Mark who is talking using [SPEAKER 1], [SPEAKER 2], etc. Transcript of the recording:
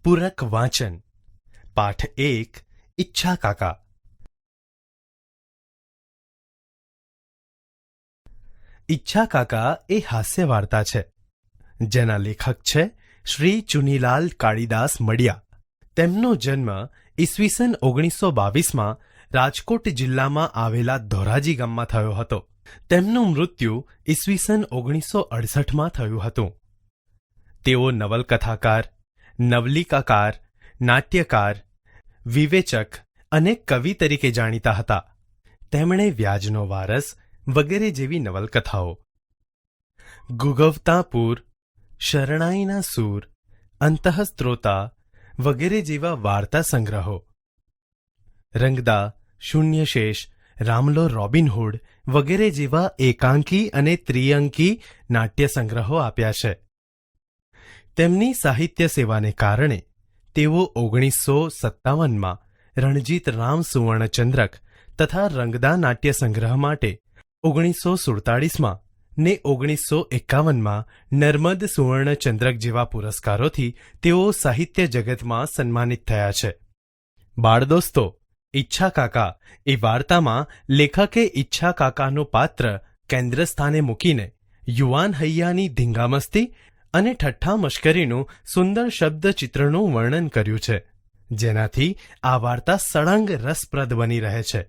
[SPEAKER 1] પૂરક વાંચન પાઠ 1 ઈચ્છા કાકા. ઈચ્છા કાકા એ હાસ્ય વાર્તા છે જેના લેખક છે શ્રી ચુનીલાલ કાળીદાસ મડિયા. તેમનો જન્મ ઈસવીસન 1922માં રાજકોટ જિલ્લામાં આવેલા ધોરાજી ગામમાં થયો હતો. તેમનું મૃત્યુ ઈસવીસન 1968માં થયું હતું. તેઓ નવલકથાકાર, નવલિકાકાર, નાટ્યકાર, વિવેચક અને કવિ તરીકે જાણીતા હતા. તેમણે વ્યાજનો વારસ વગેરે જેવી નવલકથાઓ, ગુગવતા પૂર, શરણાઈના સૂર, અંતઃસ્ત્રોતા વગેરે જેવા વાર્તા સંગ્રહો, રંગદા, શૂન્યશેષ, રામલો રોબિનહૂડ વગેરે જેવા એકાંકી અને ત્રિઅંકી નાટ્ય સંગ્રહો આપ્યા છે. તેમની સાહિત્ય સેવાને કારણે તેઓ 1957માં રણજીત રામ સુવર્ણચંદ્રક તથા રંગદા નાટ્ય સંગ્રહ માટે 1947માં ને 1951માં નર્મદ સુવર્ણચંદ્રક જેવા પુરસ્કારોથી તેઓ સાહિત્ય જગતમાં સન્માનિત થયા છે. બાળ દોસ્તો, ઈચ્છા કાકા એ વાર્તામાં લેખકે ઈચ્છા કાકાનું પાત્ર કેન્દ્ર સ્થાને મૂકીને યુવાન હૈયાની ધીંગામસ્તી અને ઠઠ્ઠા મશ્કરીનું સુંદર શબ્દચિત્રનું વર્ણન કર્યું છે, જેનાથી આ વાર્તા સળંગ રસપ્રદ બની રહે છે.